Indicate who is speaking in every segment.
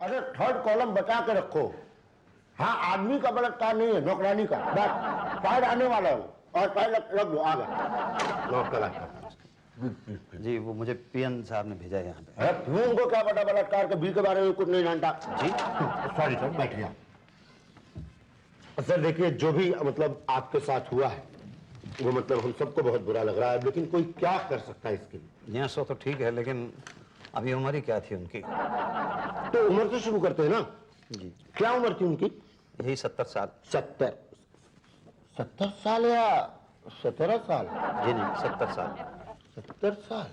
Speaker 1: अरे third column बचा के रखो। हाँ, आदमी का बलात्कार नहीं है, नौकरानी का। बस फाइल आने वाला है और फाइल रख दो। आ गया नौकरानी।
Speaker 2: जी वो मुझे पीएन साहब ने भेजा है यहाँ पे।
Speaker 1: अरे पीएन को क्या पता बलात्कार के बिल के बारे में कुछ नहीं जानता।
Speaker 2: जी
Speaker 1: सॉरी सर, बैठिए। सर देखिए, जो भी मतलब आपके साथ हुआ है वो मतलब हम सबको बहुत बुरा लग रहा है, लेकिन कोई क्या कर सकता है इसके लिए।
Speaker 2: यहाँ सो तो ठीक है, लेकिन अभी उम्र ही क्या थी उनकी?
Speaker 1: तो उम्र से शुरू करते हैं ना।
Speaker 2: जी
Speaker 1: क्या उम्र थी उनकी?
Speaker 2: यही 70 साल।
Speaker 1: 70 साल या 17 साल?
Speaker 2: जी नहीं, 70 साल।
Speaker 1: 70 साल?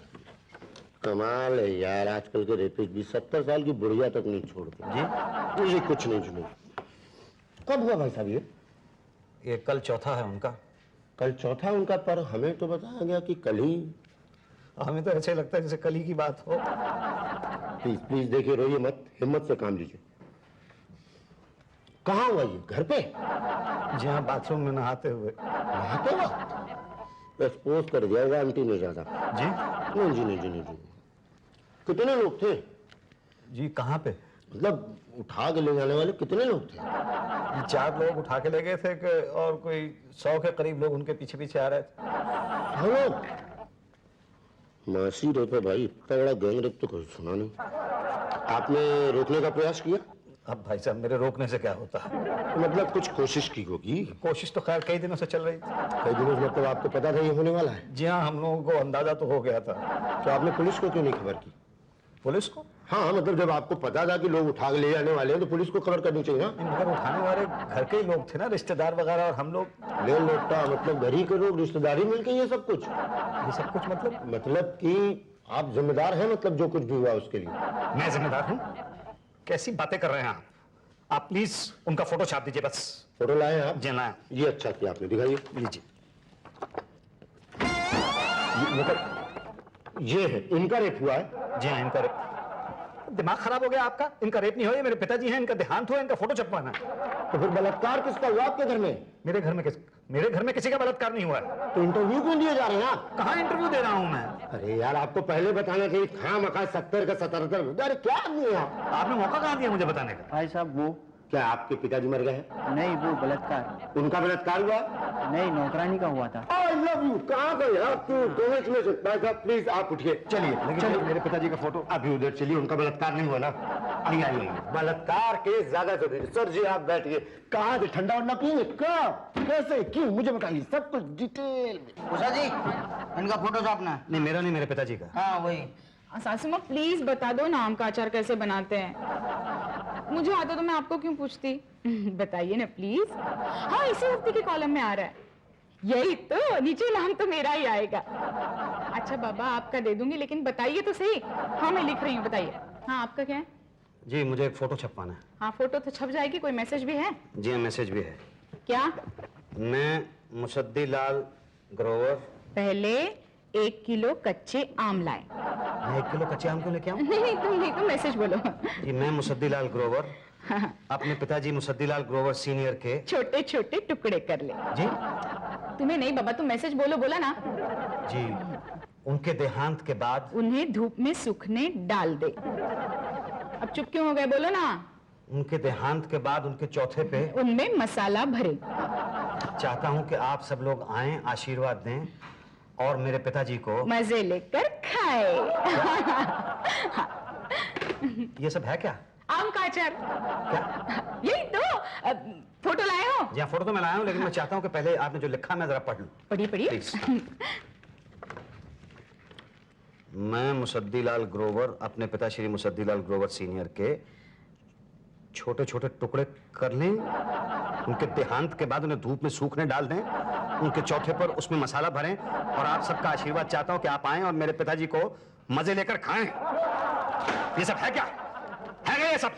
Speaker 1: कमाल है यार, आजकल के रेपिस्ट भी 70 साल की बुढ़िया तक नहीं छोड़ते।
Speaker 2: जी
Speaker 1: मुझे कुछ नहीं सुनो। कब हुआ भाई साहब
Speaker 2: ये कल चौथा है उनका।
Speaker 1: कल चौथा उनका, पर हमें तो बताया गया कि कल ही।
Speaker 2: हमें तो ऐसे लगता है जैसे कल ही की बात हो।
Speaker 1: प्लीज प्लीज देखिए, रोइए मत, हिम्मत से काम लीजिए। कहाँ हुआ ये? घर पे?
Speaker 2: जी हाँ, बाथरूम में नहाते हुए।
Speaker 1: नहाते हुआ? एक्सपोज कर दिया होगा आंटी ने ज्यादा।
Speaker 2: जी
Speaker 1: नहीं जी, नहीं जी, नहीं जी। कितने लोग थे?
Speaker 2: जी कहाँ पे?
Speaker 1: मतलब उठा के ले जाने वाले कितने लोग थे?
Speaker 2: ये 4 लोग उठा के ले गए थे और कोई 100 के करीब लोग उनके पीछे पीछे आ रहे थे।
Speaker 1: 100 लोग? मासी रेप है भाई, इतना बड़ा गैंग रेप तो कभी सुना नहीं। आपने रोकने का प्रयास किया?
Speaker 2: अब भाई साहब मेरे रोकने से क्या होता है?
Speaker 1: तो मतलब कुछ कोशिश की होगी।
Speaker 2: कोशिश तो खैर कई दिनों से चल रही थी।
Speaker 1: कई दिनों से मतलब आपको पता था ये होने वाला है?
Speaker 2: जी हाँ, हम लोगों को अंदाजा तो हो गया था।
Speaker 1: तो आपने पुलिस को क्यों नहीं खबर की?
Speaker 2: पुलिस को?
Speaker 1: हाँ मतलब जब आपको पता था कि लोग उठा के ले जाने वाले हैं तो पुलिस को खबर करनी चाहिए ना।
Speaker 2: मगर उठाने वाले घर के ही लोग थे ना, रिश्तेदार वगैरह, और हम लोग।
Speaker 1: ले लौटा मतलब घर ही के लोग, रिश्तेदारी मिलके ये सब कुछ?
Speaker 2: ये सब कुछ
Speaker 1: मतलब कि आप जिम्मेदार हैं, मतलब जो कुछ भी हुआ उसके लिए?
Speaker 2: मैं जिम्मेदार हूँ? कैसी बातें कर रहे हैं आप प्लीज उनका फोटो छाप दीजिए बस।
Speaker 1: फोटो लाए आप?
Speaker 2: जी लाए।
Speaker 1: ये अच्छा किया आपने, दिखाइए।
Speaker 2: लीजिए।
Speaker 1: मतलब ये है, इनका रेप हुआ है?
Speaker 2: जी हाँ, इनका रेप। दिमाग खराब हो गया आपका? इनका रेप नहीं हो, ये मेरे पिताजी हैं, इनका देहांत हुआ, इनका फोटो छपवाना।
Speaker 1: तो फिर बलात्कार किसका हुआ आपके घर में?
Speaker 2: मेरे घर में किसी का बलात्कार नहीं हुआ है।
Speaker 1: तो इंटरव्यू क्यों दिए जा रहे हैं आप?
Speaker 2: कहाँ इंटरव्यू दे रहा हूँ मैं?
Speaker 1: अरे यार, आपको पहले बताना चाहिए। खामखा 70 का 77। अरे क्या आदमी है आप?
Speaker 2: आपने मौका कहाँ दिया मुझे बताने का?
Speaker 3: भाई साहब वो
Speaker 1: क्या आपके पिताजी मर गए हैं?
Speaker 3: नहीं, वो बलात्कार।
Speaker 1: उनका बलात्कार हुआ?
Speaker 3: नहीं, नौकरानी का हुआ था।
Speaker 1: I love you। कहाँ गए आप? Congratulations। भाई साहब प्लीज आप उठिए। चलिए
Speaker 2: मेरे पिताजी का फोटो।
Speaker 1: अभी उधर चलिए, उनका बलात्कार नहीं हुआ ना? आइए आइए। बलात्कार केस ज्यादा जरूरी। सर जी आप बैठिए। कहाँ से ठंडा वंडा पिएंगे? कब, कैसे, क्यों, मुझे बताइए सब कुछ डिटेल में।
Speaker 3: उषा जी, इनका फोटो छापना।
Speaker 2: नहीं मेरा नहीं, मेरे पिताजी का।
Speaker 3: हाँ वही।
Speaker 4: सासू माँ प्लीज बता दो ना, आम का अचार कैसे बनाते हैं। मुझे आता तो मैं आपको क्यों पूछती। बताइए ना प्लीज। हाँ, इसी हफ्ते के कॉलम में आ रहा है। यही तो, नीचे नाम तो मेरा ही आएगा। अच्छा बाबा, आपका दे दूंगी, लेकिन बताइए तो सही। हाँ मैं लिख रही हूँ, बताइए। हाँ आपका क्या है?
Speaker 2: जी मुझे एक फोटो छपवाना है।
Speaker 4: हाँ फोटो तो छप जाएगी, कोई मैसेज भी है?
Speaker 2: जी हाँ, मैसेज भी है।
Speaker 4: क्या?
Speaker 2: मैं मुसद्दी लाल ग्रोवर।
Speaker 4: पहले 1 किलो कच्चे आम लाए।
Speaker 2: मैं 1 किलो कच्चे आम क्यों लेके आऊं?
Speaker 4: नहीं तुम नहीं, तुम मैसेज बोलो।
Speaker 2: जी मैं मुसद्दी लाल ग्रोवर अपने पिताजी मुसद्दी लाल ग्रोवर सीनियर के
Speaker 4: छोटे छोटे टुकड़े कर ले।
Speaker 2: जी
Speaker 4: तुम्हें नहीं बाबा, तुम मैसेज बोलो, बोला ना।
Speaker 2: जी उनके देहांत के बाद
Speaker 4: उन्हें धूप में सूखने डाल दे। अब चुप क्यों हो गए, बोलो ना।
Speaker 2: उनके देहांत के बाद उनके चौथे पे
Speaker 4: उनमें मसाला भरे।
Speaker 2: चाहता हूं कि आप सब लोग आएं, आशीर्वाद दें और मेरे पिताजी को
Speaker 4: मजे लेकर खाए।
Speaker 2: ये सब है क्या?
Speaker 4: आम का अचार।
Speaker 2: क्या?
Speaker 4: यही तो। फोटो लाए हो?
Speaker 2: जी हाँ, फोटो तो मैं लाया हूं, लेकिन मैं चाहता हूं कि पहले आपने जो लिखा मैं जरा पढ़ लूं।
Speaker 4: पढ़िए पढ़िए।
Speaker 2: प्लीज। मैं मुसद्दी लाल ग्रोवर अपने पिता श्री मुसद्दी लाल ग्रोवर सीनियर के छोटे छोटे टुकड़े कर लें, उनके देहांत के बाद उन्हें धूप में सूखने डाल दें, उनके चौथे पर उसमें मसाला भरें और आप सबका आशीर्वाद चाहता हूं कि आप आएं और मेरे पिताजी को मजे लेकर खाएं। ये सब है क्या? है क्या ये सब?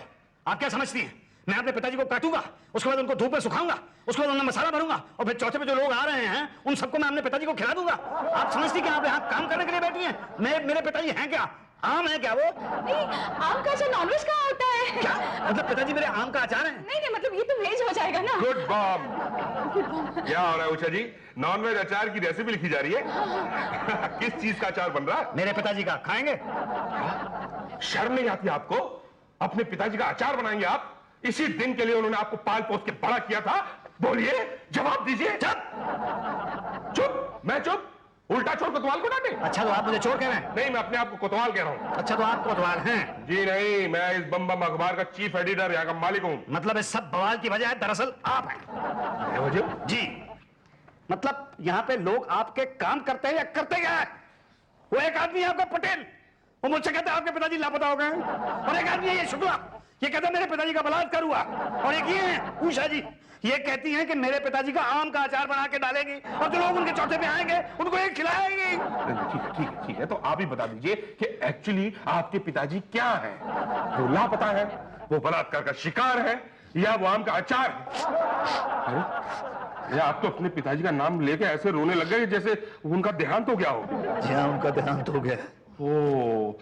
Speaker 2: आप क्या समझती हैं? मैं अपने पिताजी को काटूंगा, उसके बाद उनको धूप में सुखाऊंगा, उसके बाद उनमें मसाला भरूंगा और फिर चौथे पे जो लोग आ रहे हैं उन सबको मैं अपने पिताजी को खिला दूंगा। आप समझती कि आप यहाँ काम करने के लिए बैठी हैं? मेरे पिताजी हैं क्या? आम है क्या वो?
Speaker 4: नहीं, आम का अचार नॉनवेज कहाँ होता है?
Speaker 2: क्या मतलब पिताजी मेरे आम का अचार है?
Speaker 4: नहीं नहीं, मतलब ये तो वेज हो जाएगा ना।
Speaker 5: Good Bob. क्या हो रहा है उषा जी? नॉनवेज अचार की रेसिपी लिखी जा रही है? किस चीज का अचार बन रहा है?
Speaker 2: मेरे पिताजी का। खाएंगे?
Speaker 5: शर्म नहीं आती आपको? अपने पिताजी का अचार बनाएंगे आप? इसी दिन के लिए उन्होंने आपको पाल पोस के बड़ा किया था। बोलिए, जवाब दीजिए। चुप चुप, मैं चुप। उल्टा चोर कोतवाल को डांटे।
Speaker 2: अच्छा तो आप मुझे चोर कह रहे हैं?
Speaker 5: नहीं, मैं अपने आप को कोतवाल कह रहा हूं।
Speaker 2: अच्छा तो आप कोतवाल हैं?
Speaker 5: जी नहीं, मैं इस बम बम अखबार का चीफ एडिटर, यहाँ का मालिक हूं।
Speaker 2: मतलब इस सब बवाल की वजह दरअसल आप हैं?
Speaker 5: मैं वजह?
Speaker 2: जी, मतलब यहाँ पे लोग आपके काम करते हैं या करते क्या है? वो एक आदमी है आपका पटेल, वो मुझसे कहता है आपके पिताजी लापता हो गए हैं। और एक आदमी है ये शुक्ला, ये कहता है मेरे पिताजी का बलात्कार हुआ। और एक ये है उषा जी, ये कहती हैं कि मेरे पिताजी का आम का अचार बना के डालेंगी और जो लोग उनके चौथे पे आएंगे उनको एक खिलाएंगी।
Speaker 5: ठीक है, ठीक है, ठीक है। तो आप ही बता दीजिए कि एक्चुअली आपके पिताजी क्या है? वो लापता है, वो बलात्कार का शिकार है, या वो आम का अचार है? अरे, या आप तो अपने पिताजी का नाम लेके ऐसे रोने लग गए जैसे उनका देहांत हो गया हो।
Speaker 2: जी हाँ, उनका देहांत हो गया।
Speaker 5: ओह,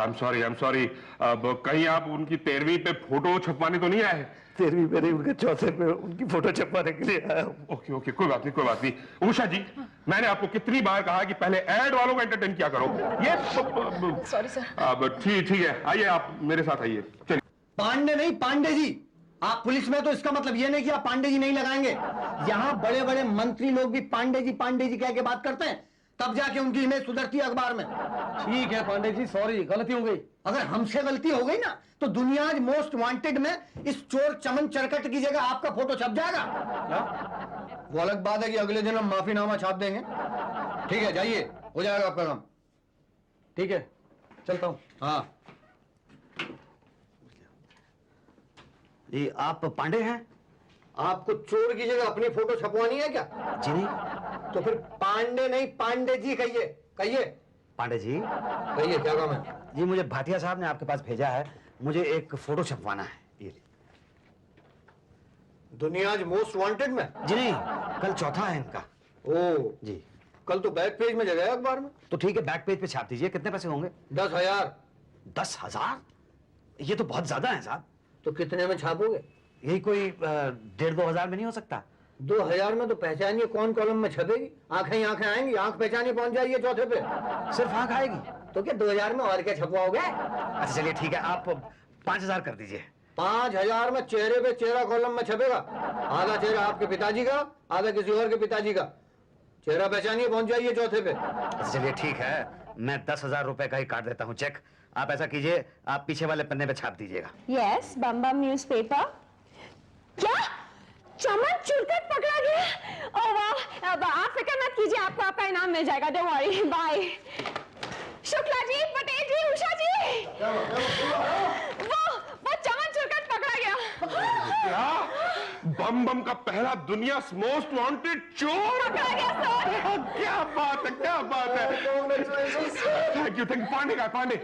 Speaker 5: आई एम सॉरी। अब कहीं आप उनकी 13वीं पे फोटो छपवाने तो नहीं आए?
Speaker 2: 13वीं पे नहीं, उनके चौथे पे उनकी फोटो छपवाने के लिए आया हूँ।
Speaker 5: ओके ओके, कोई बात नहीं, कोई बात नहीं। उषा जी, मैंने आपको कितनी बार कहा कि पहले एड वालों को एंटरटेन किया करो। ये
Speaker 4: सॉरी सर।
Speaker 5: अब ठीक है, आइए आप मेरे साथ आइए, चलिए।
Speaker 1: पांडे नहीं, पांडे जी। आप पुलिस में तो इसका मतलब ये नहीं कि आप पांडे जी नहीं लगाएंगे। यहाँ बड़े बड़े मंत्री लोग भी पांडे जी कह के बात करते हैं, तब जाके उनकी इमेज सुधरती है अखबार में।
Speaker 6: ठीक है पांडे जी, सॉरी, गलती हो गई।
Speaker 1: अगर हमसे गलती हो गई ना तो दुनिया मोस्ट वांटेड में इस चोर चमन चरकट की जगह आपका फोटो छप जाएगा।
Speaker 6: क्या?
Speaker 1: वो अलग बात है कि अगले दिन हम माफीनामा छाप देंगे। ठीक है, जाइए, हो जाएगा आपका काम।
Speaker 6: ठीक है, चलता हूँ।
Speaker 1: हाँ,
Speaker 2: ये आप पांडे हैं?
Speaker 1: आपको चोर की जगह अपनी फोटो छपवानी है क्या?
Speaker 2: जी नहीं।
Speaker 1: तो फिर पांडे नहीं, पांडे जी कहिए, कहिए,
Speaker 2: पांडे जी,
Speaker 1: कहिए, क्या काम है?
Speaker 2: जी मुझे भाटिया साहब ने आपके पास भेजा है, मुझे एक फोटो छपवाना है। ये
Speaker 1: दुनिया मोस्ट वांटेड में?
Speaker 2: जी नहीं, कल चौथा है इनका।
Speaker 1: ओ
Speaker 2: जी,
Speaker 1: कल तो बैक पेज में जगह है अखबार में।
Speaker 2: तो ठीक है, बैक पेज पे छाप दीजिए। कितने पैसे होंगे?
Speaker 1: 10,000।
Speaker 2: 10,000? ये तो बहुत ज्यादा है साहब।
Speaker 1: तो कितने में छापोगे?
Speaker 2: यही कोई 1,500-2 हजार में नहीं हो सकता?
Speaker 1: 2,000 में तो पहचानिए कौन कॉलम में छपेगी। आंखें ही आंखें आएंगी, आंख पहचानिए पहुंच जाइए चौथे पे।
Speaker 2: सिर्फ आंख आएगी?
Speaker 1: तो क्या 2,000 में और क्या छपवाओगे?
Speaker 2: अच्छा चलिए ठीक है, आप 5,000 कर दीजिए।
Speaker 1: 5,000 में चेहरे पे चेहरा कॉलम में छपेगा। आधा चेहरा आपके पिताजी का, आधा किसी और के पिताजी का। चेहरा पहचानिए पहुंच जाइए चौथे पे।
Speaker 2: अच्छा चलिए ठीक है, मैं 10,000 रुपए का ही काट देता हूँ चेक। आप ऐसा कीजिए, आप पीछे वाले पन्ने पे छाप दीजिएगा।
Speaker 7: यस, बम बम न्यूज़पेपर। क्या चमन चुरकट पकड़ा गया? ओह वाह, अब आप फिक्र मत कीजिए, आपको आपका इनाम मिल जाएगा। Don't worry, bye. Shukla ji, Patel ji, Usha ji, वो चमन चुरकट पकड़ा गया।
Speaker 5: क्या? बम बम का पहला दुनिया मोस्ट वांटेड चोर
Speaker 7: पकड़ा गया सर।
Speaker 5: क्या बात है, क्या बात है। थैंक यू पांडे का, पांडे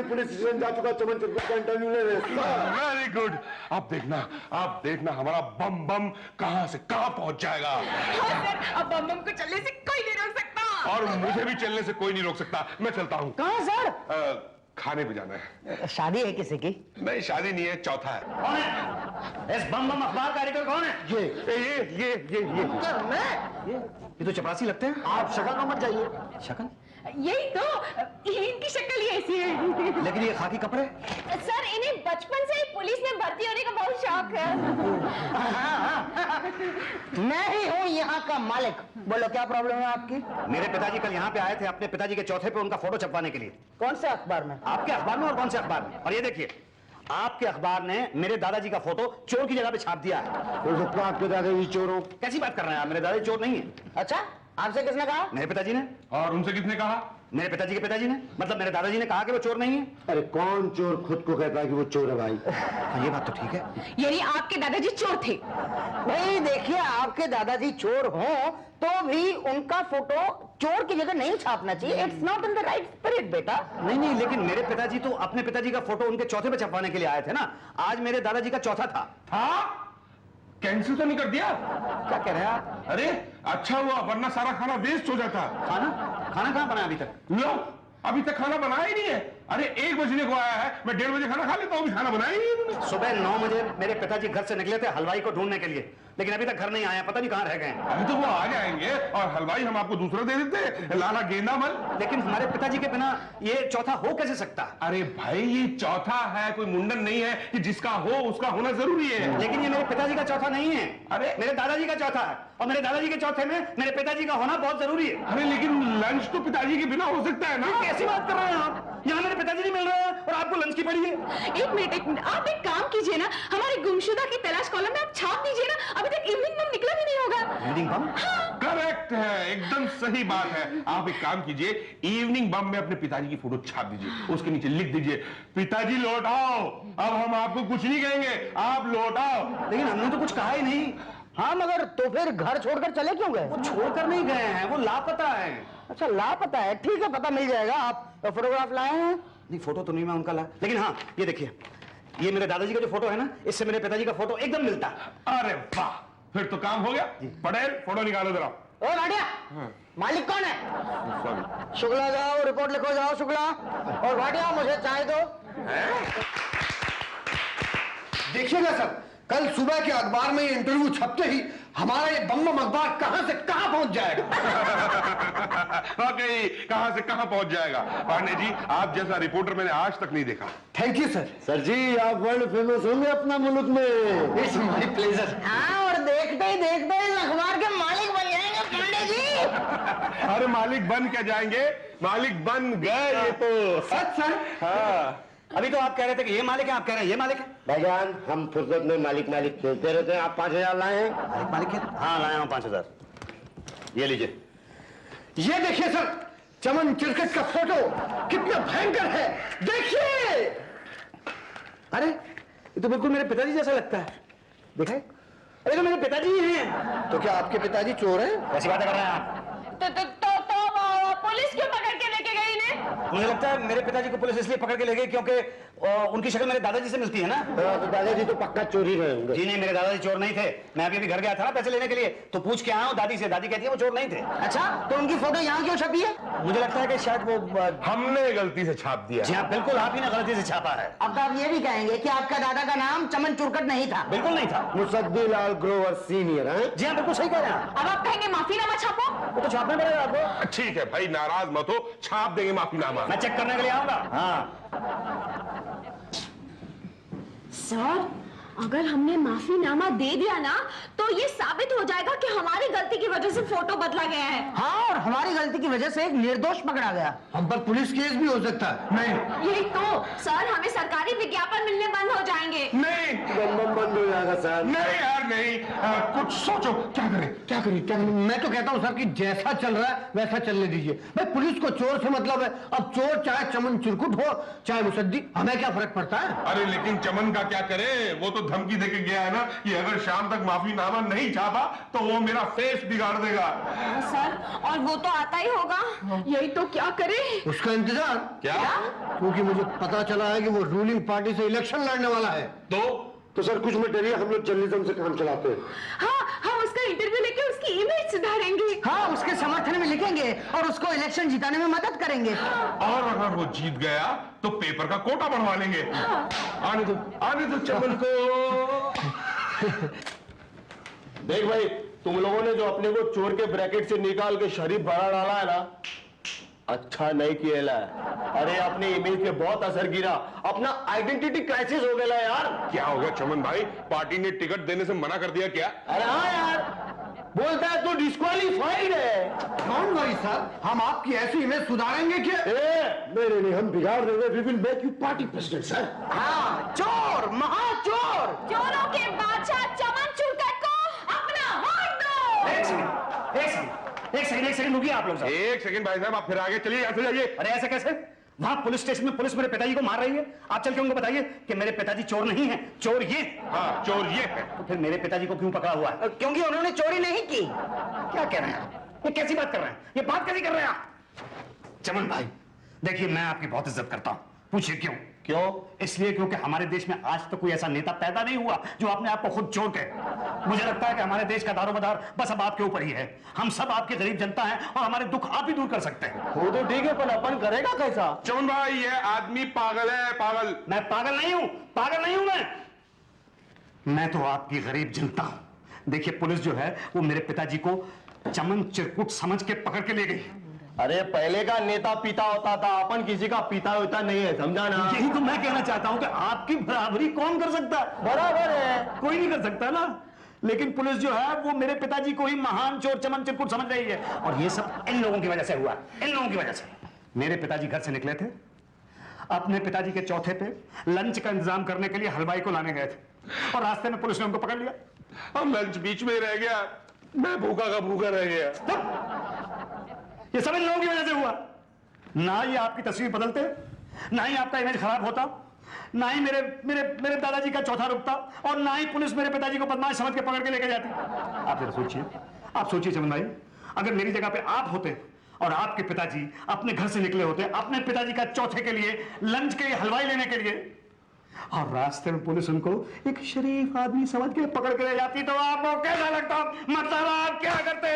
Speaker 1: पुलिस स्टेशन जा चुका, चमन चुरकट का इंटरव्यू ले रहे।
Speaker 5: Very good. आप देखना हमारा बम बम कहां से कहां पहुंच जाएगा।
Speaker 4: हाँ सर, अब बम बम को चलने से कोई नहीं रोक सकता।
Speaker 5: और मुझे भी चलने से कोई नहीं रोक सकता। मैं चलता हूं।
Speaker 3: कहाँ सर?
Speaker 5: खाने पे जाना है।
Speaker 3: शादी है किसी की?
Speaker 5: नहीं, शादी नहीं है, चौथा है।
Speaker 2: कौन है? इस बम बम अखबार का एडिटर कौन है?
Speaker 5: ये
Speaker 2: ये तो चपरासी लगते हैं।
Speaker 1: आप शक्ल में मत जाइए।
Speaker 2: शक्ल?
Speaker 4: यही तो, इनकी शक्ल ही ऐसी है।
Speaker 2: लेकिन ये खाकी कपड़े?
Speaker 7: सर, इन्हें बचपन से ही पुलिस में भर्ती होने का बहुत शौक है।
Speaker 3: मैं ही हूँ यहाँ का मालिक। बोलो क्या प्रॉब्लम है आपकी?
Speaker 2: मेरे पिताजी कल यहाँ पे आए थे अपने पिताजी के चौथे पे उनका फोटो छपवाने के लिए।
Speaker 3: कौन से अखबार में?
Speaker 2: आपके अखबार में? और कौन से अखबार में? और ये देखिए, आपके अखबार ने मेरे दादाजी का फोटो चोर की जगह पे छाप दिया है।
Speaker 1: हो सकता है आपके दादाजी चोर हो।
Speaker 2: कैसी बात कर रहे हैं आप? मेरे दादाजी चोर नहीं है।
Speaker 3: अच्छा, आपसे किसने कहा?
Speaker 2: मेरे पिताजी ने।
Speaker 5: और उनसे किसने कहा?
Speaker 2: मेरे पिताजी के पिताजी ने, मतलब मेरे दादाजी ने कहा कि वो चोर नहीं है।
Speaker 1: अरे कौन चोर खुद को कहता है कि वो चोर है भाई?
Speaker 2: हाँ, ये बात तो ठीक है।
Speaker 4: यानी आपके दादाजी चोर थे?
Speaker 3: भाई देखिए, आपके दादाजी चोर हों तो भी उनका फोटो चोर की जगह नहीं छापना चाहिए। It's not in the right spirit बेटा।
Speaker 2: नहीं, लेकिन मेरे पिताजी तो अपने पिताजी का फोटो उनके चौथे पे छपवाने के लिए आए थे ना। आज मेरे दादाजी का चौथा था।
Speaker 5: कैंसिल तो नहीं कर दिया?
Speaker 2: क्या कह रहे हैं आप?
Speaker 5: अरे अच्छा हुआ, वरना सारा खाना वेस्ट हो जाता।
Speaker 2: खाना कहाँ बना अभी तक?
Speaker 5: लो, अभी तक खाना बनाया ही नहीं है। अरे 1 बजने को आया है, मैं 1:30 बजे खाना खा लेता हूँ, अभी खाना बनाया ही नहीं उन्होंने।
Speaker 2: सुबह 9 बजे मेरे पिताजी घर से निकले थे हलवाई को ढूंढने के लिए, लेकिन अभी तक घर नहीं आया, पता नहीं कहाँ रह गए हैं।
Speaker 5: अभी तो वो आ जाएंगे और हलवाई हम आपको दूसरा दे देते, लाला गेंदा मल।
Speaker 2: लेकिन हमारे पिताजी के बिना ये चौथा हो कैसे सकता?
Speaker 5: अरे भाई ये चौथा है, कोई मुंडन नहीं है कि जिसका हो उसका होना जरूरी है।
Speaker 2: लेकिन ये मेरे पिताजी का चौथा नहीं है,
Speaker 5: अरे
Speaker 2: मेरे दादाजी का चौथा है, और मेरे दादाजी के चौथे में मेरे पिताजी का होना बहुत जरूरी है।
Speaker 5: अरे लेकिन लंच तो पिताजी के बिना हो सकता है ना।
Speaker 2: कैसी बात कर रहे हैं आप? यहाँ मेरे पिताजी नहीं मिल रहे हैं और आपको लंच की पड़ी है।
Speaker 4: एक मिनट, आप एक काम कीजिए ना, हमारे गुमशुदा की तलाश कॉलम में आप छाप दीजिए ना, अभी तक इवनिंग बम निकला भी नहीं होगा।
Speaker 2: इवनिंग बम?
Speaker 5: करेक्ट है, एकदम सही बात है। आप एक काम कीजिए, इवनिंग बम में अपने पिताजी की फोटो छाप दीजिए, उसके नीचे लिख दीजिए, पिताजी लौट आओ, अब हम आपको कुछ नहीं कहेंगे, आप लौट आओ।
Speaker 2: लेकिन हमने तो कुछ कहा ही नहीं।
Speaker 3: हाँ मगर तो फिर घर छोड़कर चले क्यों गए?
Speaker 2: वो छोड़कर नहीं गए हैं, वो लापता है।
Speaker 3: अच्छा लापता है, ठीक है, पता मिल जाएगा। आप फोटोग्राफ लाए हैं?
Speaker 2: नहीं, फोटो तो नहीं मैं उनका ला, लेकिन हाँ ये देखिए, ये मेरे दादाजी का जो फोटो है ना, इससे मेरे पिताजी का फोटो एकदम मिलता है।
Speaker 5: अरे वाह, फिर तो काम हो गया। पटेल फोटो निकालो जरा।
Speaker 3: ओ भाटिया, मालिक कौन है?
Speaker 5: सॉरी।
Speaker 3: शुक्ला जाओ, रिपोर्ट लिखो जाओ शुक्ला। और भाटिया मुझे चाय दो।
Speaker 1: देखिएगा सर, कल सुबह के अखबार में ये इंटरव्यू छपते ही हमारा ये बम अखबार कहां से कहां पहुंच जाएगा।
Speaker 5: वाकई कहां से कहां पहुंच जाएगा। पांडे जी, आप जैसा रिपोर्टर मैंने आज तक नहीं देखा।
Speaker 1: Thank you sir. सर जी आप वर्ल्ड फेमस होंगे अपना मुल्क में। It's my pleasure.
Speaker 3: हाँ, और देखते ही इस अखबार के मालिक बन जाएंगे पांडे जी।
Speaker 5: अरे मालिक बन क्या जाएंगे, मालिक बन गए ये तो।
Speaker 1: सच सर?
Speaker 5: हाँ।
Speaker 2: अभी तो आप कह रहे थे कि ये मालिक है, आप कह रहे हैं ये मालिक है।
Speaker 1: भाईजान हम फुर्सत में मालिक मालिक खेलते रहते हैं। आप 5000 लाए हैं?
Speaker 2: मालिक मालिक है? हाँ लाया हूँ 5000, ये लीजिए।
Speaker 1: ये देखिए सर, चमन चिरकट का फोटो कितना भयंकर है, देखिए।
Speaker 2: अरे ये तो बिल्कुल मेरे पिताजी जैसा लगता है, देखा है? अरे तो मेरे पिताजी ही हैं।
Speaker 1: तो क्या आपके पिताजी चोर हैं?
Speaker 2: ऐसी बातें कर रहे हैं आप?
Speaker 7: पुलिस क्यों पकड़ के लेके गई इन्हें?
Speaker 2: मुझे लगता है मेरे पिताजी को पुलिस इसलिए पकड़ के ले गई क्योंकि उनकी शक्ल मेरे दादाजी से मिलती है ना।
Speaker 1: तो दादाजी तो पक्का चोरी रहे होंगे।
Speaker 2: जी नहीं, मेरे दादाजी चोर नहीं थे। मैं अभी घर गया था ना पैसे लेने के लिए, तो पूछ के आया हूँ दादी से, दादी कहती है वो चोर नहीं थे।
Speaker 3: अच्छा, तो उनकी फोटो यहाँ क्यों छपी है?
Speaker 2: मुझे लगता है कि शायद वो
Speaker 5: हमने गलती से छाप दिया।
Speaker 2: जी हाँ बिल्कुल, आप ही ने गलती से छापा है।
Speaker 3: अब तो आप ये भी कहेंगे कि आपका दादा का नाम चमन चुरकट नहीं था?
Speaker 2: बिल्कुल नहीं था।
Speaker 1: मुसद्दी लाल ग्रोवर सीनियर हैं?
Speaker 2: जी हाँ बिल्कुल सही कह रहे हैं।
Speaker 7: अब आप कहेंगे माफीनामा छापो?
Speaker 2: वो तो छापना पड़ेगा आपको।
Speaker 5: ठीक है भाई, नाराज मत हो, छाप देंगे माफीनामा।
Speaker 2: मैं चेक करने के लिए आऊंगा। हाँ
Speaker 7: सर, अगर हमने माफीनामा दे दिया ना तो ये साबित हो जाएगा कि हमारी गलती की वजह से फोटो बदला गया है।
Speaker 3: हाँ, और हमारी गलती की वजह से एक निर्दोष पकड़ा गया।
Speaker 1: हम पर पुलिस केस भी हो सकता है।
Speaker 5: नहीं
Speaker 7: यही तो सर, हमें सरकारी विज्ञापन मिलने बंद हो जाएंगे।
Speaker 5: नहीं
Speaker 1: बम बंद हो जाएगा सर।
Speaker 5: नहीं यार नहीं, कुछ सोचो, क्या करें क्या करें क्या करें।
Speaker 1: मैं तो कहता हूँ सर कि जैसा चल रहा है वैसा चलने दीजिए। भाई पुलिस को चोर से मतलब है। अब चोर चाहे चमन चिरकुट हो चाहे मुसद्दी, हमें क्या फर्क पड़ता है।
Speaker 5: अरे लेकिन चमन का क्या करे, वो तो धमकी देके गया है ना कि अगर शाम तक माफीनामा नहीं छापा तो वो मेरा फेस बिगाड़ देगा।
Speaker 7: सर, और वो तो आता ही होगा।
Speaker 4: यही तो, क्या करे?
Speaker 1: उसका इंतजार।
Speaker 5: क्या?
Speaker 1: क्योंकि मुझे पता चला है कि वो रूलिंग पार्टी से इलेक्शन लड़ने वाला है। तो सर कुछ मत डरिए, हम लोग जर्नलिज्म से काम चलाते हैं।
Speaker 4: हाँ, हम उसका इंटरव्यू लेके उसकी इमेज सुधारेंगे।
Speaker 3: हाँ, उसके समर्थन में लिखेंगे और उसको इलेक्शन जिताने में मदद करेंगे।
Speaker 5: और अगर वो जीत गया तो पेपर का कोटा बढ़वा लेंगे। आने दो चमन को।
Speaker 1: देख भाई, तुम लोगों ने जो अपने को चोर के ब्रैकेट से निकाल के शरीफ बड़ा डाला है ना, अच्छा नहीं किया है। अरे अपनी इमेज पे बहुत असर गिरा, अपना आइडेंटिटी क्राइसिस हो गया यार।
Speaker 5: क्या हो गया चमन भाई, पार्टी ने टिकट देने से मना कर दिया क्या?
Speaker 1: अरे हाँ यार, बोलता है तो डिस्क्वालीफाइड है। डोंट वरी सर, हम आपकी ऐसी इमेज सुधारेंगे क्या? नहीं, हम बिगाड़ देंगे। We will make you party president sir.
Speaker 3: हाँ, चोर, महाचोर।
Speaker 7: चोरों के बादशाह चमन चुरकट को अपना वोट दो।
Speaker 2: एक सेकंड रुकिए आप लोग साहब।
Speaker 5: एक सेकंड भाई साहब, आप फिर आगे चलिए, यहाँ से जाइए।
Speaker 2: अरे ऐसे कैसे? वहां पुलिस स्टेशन में पुलिस मेरे पिताजी को मार रही है, आप चल के उनको बताइए कि मेरे पिताजी चोर नहीं है, चोर ये।
Speaker 5: हाँ, चोर ये है।
Speaker 2: तो फिर मेरे पिताजी को क्यों पकड़ा हुआ है?
Speaker 3: क्योंकि उन्होंने चोरी नहीं की।
Speaker 2: क्या कह रहे हैं आप? ये कैसी बात कर रहे हैं? ये बात कैसी कर रहे हैं आप? चमन भाई देखिए, मैं आपकी बहुत इज्जत करता हूं, पूछिए क्यों?
Speaker 1: क्यों?
Speaker 2: इसलिए क्योंकि हमारे देश में आज तक कोई ऐसा नेता पैदा नहीं हुआ जो अपने आप को खुद चोर कहे। मुझे लगता है कि हमारे देश का दारोमदार बस अब आपके ऊपर ही है। हम सब आपके गरीब जनता हैं और हमारे दुख आप ही दूर कर सकते हैं।
Speaker 1: वो तो ठीक है, पर अपन करेगा कैसा?
Speaker 5: चमन भाई, ये आदमी पागल है, पागल।
Speaker 2: मैं पागल नहीं हूं, पागल नहीं हूं मैं तो आपकी गरीब जनता हूं। देखिए, पुलिस जो है वो मेरे पिताजी को चमन चिरकुट समझ के पकड़ के ले गई।
Speaker 1: अरे पहले का नेता पिता होता था, अपन किसी का पिता होता नहीं है, समझा ना?
Speaker 2: यही तो मैं कहना चाहता हूं कि आपकी बराबरी कौन कर सकता है?
Speaker 1: बराबर है,
Speaker 2: कोई नहीं कर सकता ना। लेकिन पुलिस जो है वो मेरे पिताजी को ही महान चोर चमन चिरकुट समझ रही है, और ये सब इन लोगों की वजह से हुआ, इन लोगों की वजह से। मेरे पिताजी घर से निकले थे, अपने पिताजी के चौथे पे लंच का इंतजाम करने के लिए हलवाई को लाने गए थे, और रास्ते में पुलिस ने उनको पकड़ लिया।
Speaker 5: अब लंच बीच में रह गया, मैं भूखा का भूखा रह गया।
Speaker 2: ये सब इन लोगों की वजह से हुआ। ना ही आपकी तस्वीर बदलते, ना ही आपका इमेज खराब होता, ना ही मेरे मेरे मेरे दादाजी का चौथा रुकता, और ना ही पुलिस मेरे पिताजी को बदमाश समझ के पकड़ के लेके जाती। आप जरा सोचिए, आप सोचिए चमन भाई, अगर मेरी जगह पे आप होते और आपके पिताजी अपने घर से निकले होते अपने पिताजी का चौथे के लिए लंच के लिए हलवाई लेने के लिए, और रास्ते में पुलिस उनको एक शरीफ आदमी समझ के पकड़ के ले जाती, तो आपको कैसा लगता? मतलब आप क्या करते?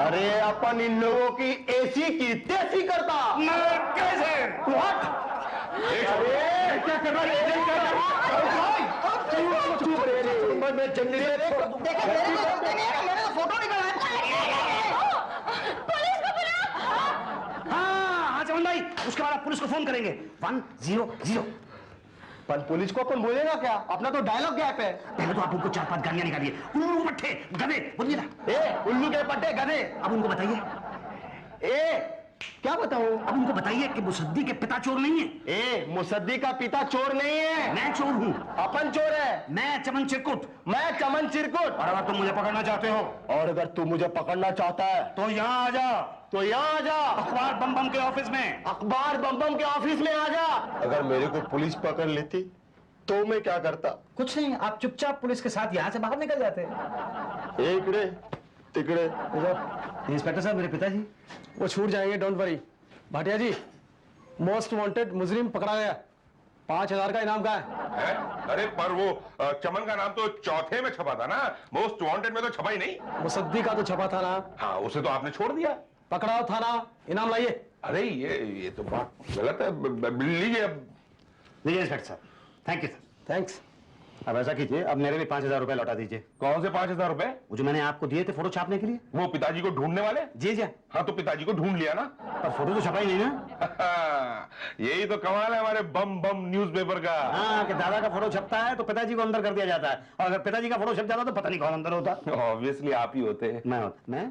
Speaker 1: अरे अपन इन लोगों की ऐसी की तैसी करता।
Speaker 2: मतलब कैसे?
Speaker 1: What? अरे क्या कर रहा है? चुप रहे, मैं जल्दी से
Speaker 3: देखो मेरे को रोकते नहीं है, मेरे को फोटो निकाला
Speaker 2: हाँ चमन भाई, उसके बाद आप पुलिस को फोन करेंगे 100।
Speaker 1: पर पुलिस को अपन बोलेगा क्या? अपना तो डायलॉग गैप है।
Speaker 2: पहले तो आप उनको 4-5 गालियां निकालिए, उल्लू पट्टे गधे बोलिए ना।
Speaker 1: ए, उल्लू के पट्टे गधे।
Speaker 2: अब उनको बताइए,
Speaker 1: ए, क्या बताऊं?
Speaker 2: अब उनको बताइए कि मुसद्दी के पिता चोर नहीं है।
Speaker 1: ए, मुसद्दी का पिता चोर नहीं है,
Speaker 2: मैं चोर हूं,
Speaker 1: अपन चोर है।
Speaker 2: मैं चमन चिरकुट।
Speaker 1: मैं चमन चिरकुट।
Speaker 2: और अगर तुम मुझे पकड़ना चाहते हो
Speaker 1: और अगर तू मुझे पकड़ना चाहता है
Speaker 2: तो यहाँ आ जा,
Speaker 1: तो यहाँ आ जा,
Speaker 2: अखबार बम बम के ऑफिस में।
Speaker 1: अखबार बम के ऑफिस में आ जा। अगर मेरे को पुलिस पकड़ लेती तो मैं क्या करता?
Speaker 6: कुछ नहीं, आप चुपचाप पुलिस के साथ यहाँ से बाहर निकल जाते।
Speaker 1: एक रे तिकड़े।
Speaker 2: इंस्पेक्टर साहब, मेरे पिताजी
Speaker 6: वो छूट जाएंगे, don't worry. Bhatia ji, most wanted मुजरिम पकड़ा गया, 5000 का इनाम का है।
Speaker 5: अरे पर वो चमन का नाम तो चौथे में छपा था ना, मोस्ट वांटेड में तो छपा ही नहीं।
Speaker 6: मुसद्दी का तो छपा था ना।
Speaker 5: हाँ, उसे तो आपने छोड़ दिया।
Speaker 6: पकड़ाओ थाना, इनाम लाइए।
Speaker 5: अरे ये तो बात गलत है। लीजिए अब।
Speaker 2: लीजिए इंस्पेक्टर साहब, थैंक यू सर।
Speaker 6: थैंक्स।
Speaker 2: अब ऐसा कीजिए, अब मेरे भी 5000 रुपए लौटा दीजिए।
Speaker 5: कौन से 5000 रुपए?
Speaker 2: वो जो मैंने आपको दिए थे फोटो छापने के लिए।
Speaker 5: वो पिताजी को ढूंढने वाले?
Speaker 2: जी जी,
Speaker 5: हाँ, तो पिताजी को ढूंढ लिया ना।
Speaker 2: पर फोटो तो छपा ही नहीं ना।
Speaker 5: यही तो कमाल है हमारे बम बम न्यूज़पेपर का।
Speaker 2: हाँ, कि दादा का फोटो छपता है तो पिताजी को अंदर कर दिया जाता है, और अगर पिताजी का फोटो छप जाता तो पता नहीं कौन अंदर होता।
Speaker 5: ऑब्वियसली आप ही होते हैं।
Speaker 2: मैं